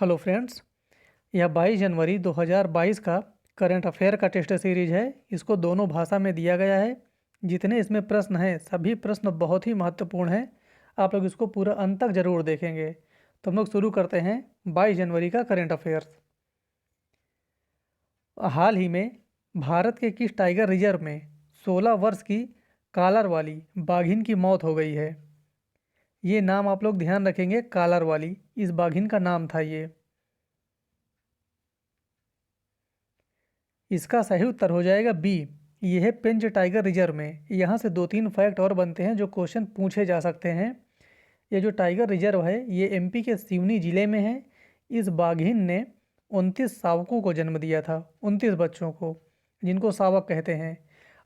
Hello friends, यह 22 जनवरी 2022 का current affair का टेस्ट सीरीज है। इसको दोनों भाषा में दिया गया है। जितने इसमें प्रश्न हैं सभी प्रश्न बहुत ही महत्वपूर्ण हैं। आप लोग इसको पूरा अंत तक जरूर देखेंगे। तो हम लोग शुरू करते हैं 22 जनवरी का करंट अफेयर्स। हाल ही में भारत के किस टाइगर रिजर्व में 16 वर्ष की कालर वाली बाघिन की मौत हो गई है? ये नाम आप लोग ध्यान रखेंगे, कालर वाली इस बाघिन का नाम था ये। इसका सही उत्तर हो जाएगा बी। यह है पेंच टाइगर रिजर्व में। यहाँ से 2-3 फैक्ट और बनते हैं जो क्वेश्चन पूछे जा सकते हैं। ये जो टाइगर रिजर्व है ये एमपी के सिवनी जिले में है। इस बाघिन ने 29 शावकों को जन्म दिया था, 29 बच्चों को, जिनको शावक कहते हैं।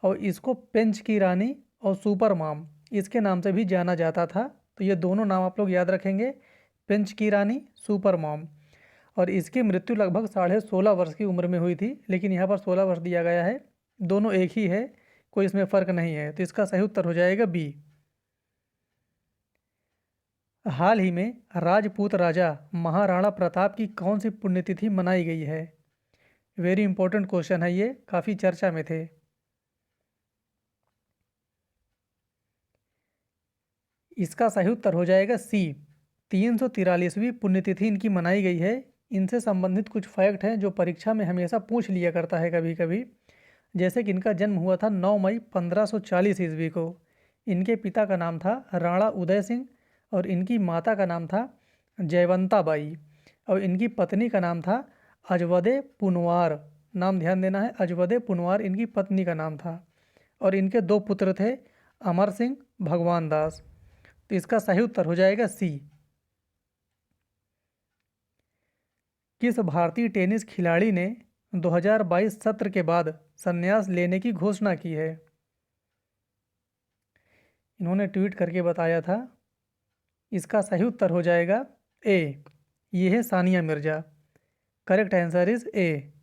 और इसको पेंच की रानी और सुपर मॉम इसके नाम से भी जाना जाता था। तो ये दोनों नाम आप लोग याद रखेंगे, पेंच की रानी, सुपर मॉम। और इसकी मृत्यु लगभग 16.5 वर्ष की उम्र में हुई थी, लेकिन यहाँ पर 16 वर्ष दिया गया है। दोनों एक ही है, कोई इसमें फ़र्क नहीं है। तो इसका सही उत्तर हो जाएगा बी। हाल ही में राजपूत राजा महाराणा प्रताप की कौन सी पुण्यतिथि मनाई गई है? वेरी इंपॉर्टेंट क्वेश्चन है, ये काफ़ी चर्चा में थे। इसका सही उत्तर हो जाएगा सी। 343वीं पुण्यतिथि इनकी मनाई गई है। इनसे संबंधित कुछ फैक्ट हैं जो परीक्षा में हमेशा पूछ लिया करता है कभी कभी। जैसे कि इनका जन्म हुआ था 9 मई 1540 ईस्वी को। इनके पिता का नाम था राणा उदय सिंह और इनकी माता का नाम था जयवंता बाई। और इनकी पत्नी का नाम था अजवदे पुनवार। नाम ध्यान देना है, अजवदे पुनवार इनकी पत्नी का नाम था। और इनके 2 पुत्र थे, अमर सिंह, भगवान दास। तो इसका सही उत्तर हो जाएगा सी। किस भारतीय टेनिस खिलाड़ी ने 2022 सत्र के बाद संन्यास लेने की घोषणा की है? इन्होंने ट्वीट करके बताया था। इसका सही उत्तर हो जाएगा ए। ये है Sania Mirza. Correct answer is ए।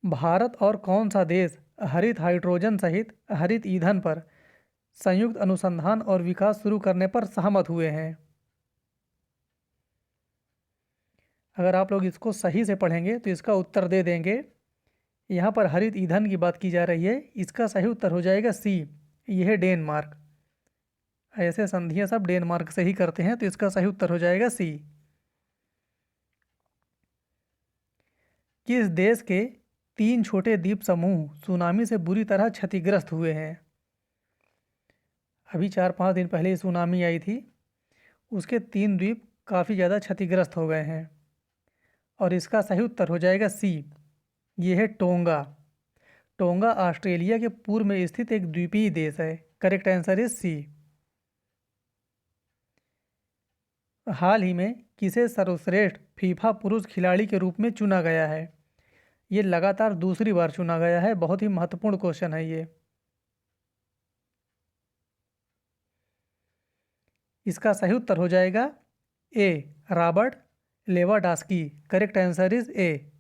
भारत और कौन सा देश हरित हाइड्रोजन सहित हरित ईंधन पर संयुक्त अनुसंधान और विकास शुरू करने पर सहमत हुए हैं? अगर आप लोग इसको सही से पढ़ेंगे तो इसका उत्तर दे देंगे। यहाँ पर हरित ईंधन की बात की जा रही है। इसका सही उत्तर हो जाएगा सी। यह है डेनमार्क। ऐसे संधियाँ सब डेनमार्क से ही करते हैं, तो इसका सही उत्तर हो जाएगा सी। किस देश के 3 छोटे द्वीप समूह सुनामी से बुरी तरह क्षतिग्रस्त हुए हैं? अभी 4-5 दिन पहले ये सुनामी आई थी, उसके 3 द्वीप काफ़ी ज़्यादा क्षतिग्रस्त हो गए हैं। और इसका सही उत्तर हो जाएगा सी। ये है टोंगा। टोंगा ऑस्ट्रेलिया के पूर्व में स्थित एक द्वीपीय देश है। Correct answer is C. हाल ही में किसे सर्वश्रेष्ठ फीफा पुरुष खिलाड़ी के रूप में चुना गया है? ये लगातार दूसरी बार चुना गया है। बहुत ही महत्वपूर्ण क्वेश्चन है ये। इसका सही उत्तर हो जाएगा A, Robert Lewandowski. Correct answer is A.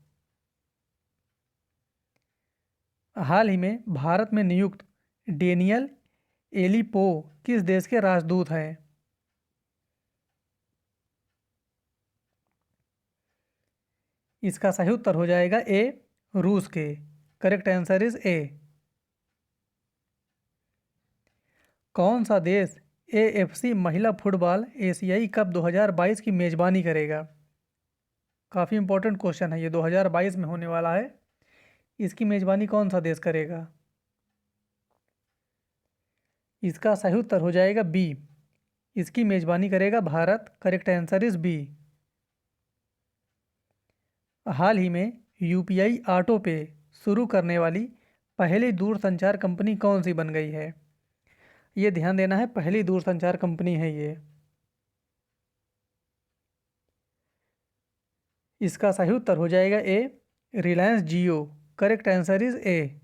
हाल ही में भारत में नियुक्त डेनियल एलिपो किस देश के राजदूत हैं? इसका सही उत्तर हो जाएगा ए, रूस के। करेक्ट आंसर इज ए। कौन सा देश एएफसी महिला फुटबॉल एशियाई कप 2022 की मेजबानी करेगा? काफ़ी इंपॉर्टेंट क्वेश्चन है ये, 2022 में होने वाला है। इसकी मेजबानी कौन सा देश करेगा? इसका सही उत्तर हो जाएगा बी। इसकी मेजबानी करेगा Bharat. Correct answer is B. हाल ही में यूपीआई ऑटो पे शुरू करने वाली पहली दूरसंचार कंपनी कौन सी बन गई है? ये ध्यान देना है, पहली दूरसंचार कंपनी है ये। इसका सही उत्तर हो जाएगा A, Reliance Jio. Correct answer is A.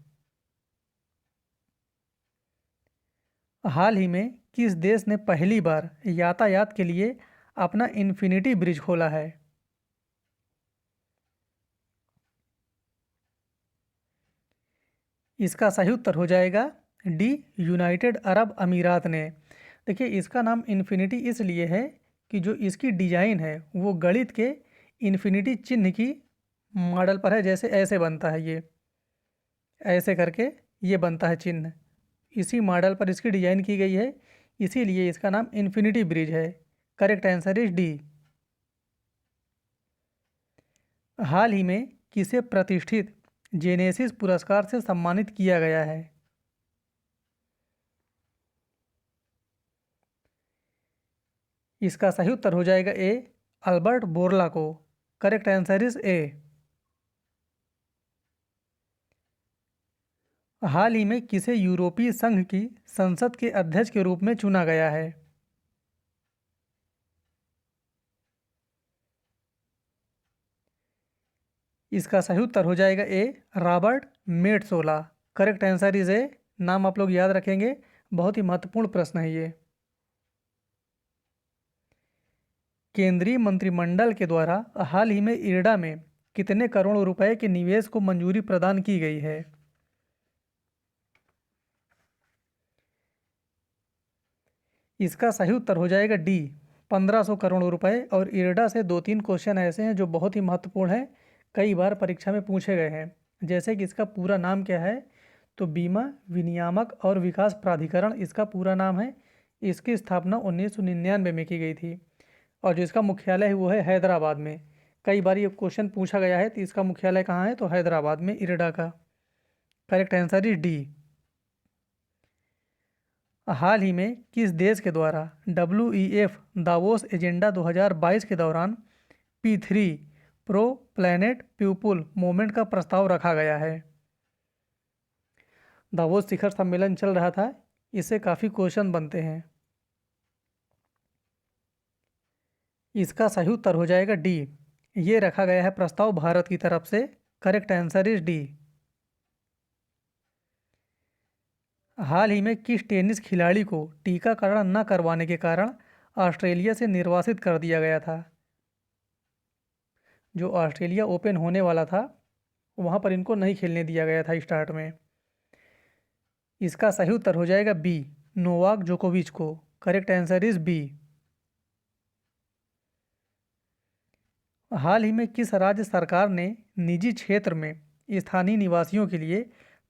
हाल ही में किस देश ने पहली बार यातायात के लिए अपना इन्फिनिटी ब्रिज खोला है? इसका सही उत्तर हो जाएगा डी, यूनाइटेड अरब अमीरात ने। देखिए, इसका नाम इन्फिनिटी इसलिए है कि जो इसकी डिजाइन है वो गणित के इन्फिनिटी चिन्ह की मॉडल पर है। जैसे ऐसे बनता है, ये ऐसे करके ये बनता है चिन्ह, इसी मॉडल पर इसकी डिजाइन की गई है, इसीलिए इसका नाम इन्फिनिटी ब्रिज है। Correct answer is D. हाल ही में किसे प्रतिष्ठित जेनेसिस पुरस्कार से सम्मानित किया गया है? इसका सही उत्तर हो जाएगा ए, अल्बर्ट बोरला को। Correct answer is A. हाल ही में किसे यूरोपीय संघ की संसद के अध्यक्ष के रूप में चुना गया है? इसका सही उत्तर हो जाएगा A, Robert Metsola. Correct answer is A. नाम आप लोग याद रखेंगे, बहुत ही महत्वपूर्ण प्रश्न है ये। केंद्रीय मंत्रिमंडल के द्वारा हाल ही में इरडा में कितने करोड़ रुपए के निवेश को मंजूरी प्रदान की गई है? इसका सही उत्तर हो जाएगा डी, 1500 करोड़ रुपए। और इरडा से 2-3 क्वेश्चन ऐसे हैं जो बहुत ही महत्वपूर्ण हैं, कई बार परीक्षा में पूछे गए हैं। जैसे कि इसका पूरा नाम क्या है, तो बीमा विनियामक और विकास प्राधिकरण इसका पूरा नाम है। इसकी स्थापना 1999 में की गई थी, और जो इसका मुख्यालय है वो है हैदराबाद में। कई बार ये क्वेश्चन पूछा गया है, तो इसका मुख्यालय कहाँ है, तो हैदराबाद में, इरडा का। Correct answer is D. हाल ही में किस देश के द्वारा WEF दावोस एजेंडा 2022 के दौरान P3 pro planet people movement का प्रस्ताव रखा गया है? दावोस शिखर सम्मेलन चल रहा था, इससे काफ़ी क्वेश्चन बनते हैं। इसका सही उत्तर हो जाएगा डी, ये रखा गया है प्रस्ताव भारत की तरफ से। Correct answer is D. हाल ही में किस टेनिस खिलाड़ी को टीकाकरण न करवाने के कारण ऑस्ट्रेलिया से निर्वासित कर दिया गया था? जो ऑस्ट्रेलिया ओपन होने वाला था, वहाँ पर इनको नहीं खेलने दिया गया था स्टार्ट में। इसका सही उत्तर हो जाएगा बी, नोवाक जोकोविच को। Correct answer is B. हाल ही में किस राज्य सरकार ने निजी क्षेत्र में स्थानीय निवासियों के लिए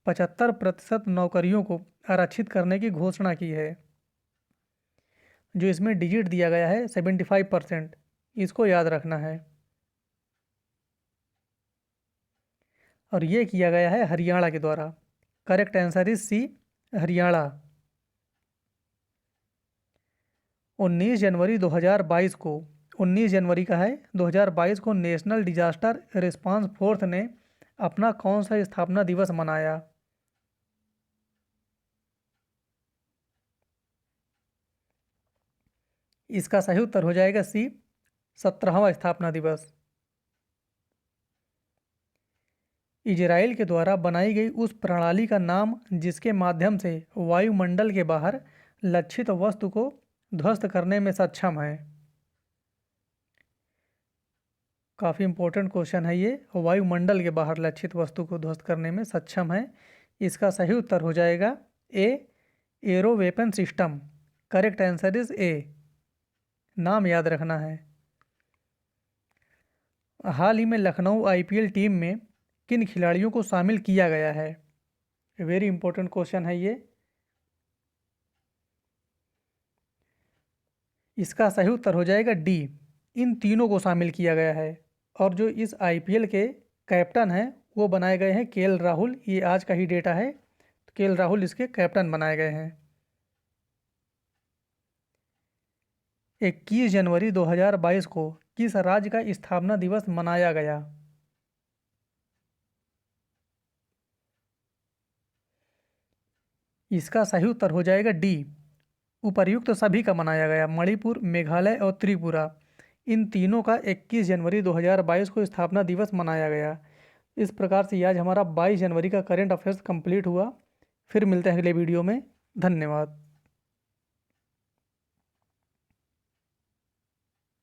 75% नौकरियों को आरक्षित करने की घोषणा की है? जो इसमें डिजिट दिया गया है 75%, इसको याद रखना है। और ये किया गया है हरियाणा के द्वारा। Correct answer is C, Haryana. 19 जनवरी 2022 को, 19 जनवरी का है 2022 को, नेशनल डिजास्टर रिस्पांस फोर्स ने अपना कौन सा स्थापना दिवस मनाया? इसका सही उत्तर हो जाएगा सी, 17वां स्थापना दिवस। इजराइल के द्वारा बनाई गई उस प्रणाली का नाम जिसके माध्यम से वायुमंडल के बाहर लक्षित वस्तु को ध्वस्त करने में सक्षम है? काफ़ी इंपॉर्टेंट क्वेश्चन है ये, वायुमंडल के बाहर लक्षित वस्तु को ध्वस्त करने में सक्षम है। इसका सही उत्तर हो जाएगा A, arrow weapon system. Correct answer is A. नाम याद रखना है। हाल ही में लखनऊ IPL टीम में किन खिलाड़ियों को शामिल किया गया है? वेरी इंपॉर्टेंट क्वेश्चन है ये। इसका सही उत्तर हो जाएगा डी, इन तीनों को शामिल किया गया है। और जो इस IPL के कैप्टन हैं वो बनाए गए हैं KL राहुल। ये आज का ही डेटा है, तो KL राहुल इसके कैप्टन बनाए गए हैं। 21 जनवरी 2022 को किस राज्य का स्थापना दिवस मनाया गया? इसका सही उत्तर हो जाएगा डी, उपर्युक्त सभी का मनाया गया। मणिपुर, मेघालय और त्रिपुरा, इन तीनों का 21 जनवरी 2022 को स्थापना दिवस मनाया गया। इस प्रकार से आज हमारा 22 जनवरी का करेंट अफेयर्स कंप्लीट हुआ। फिर मिलते हैं अगले वीडियो में। धन्यवाद।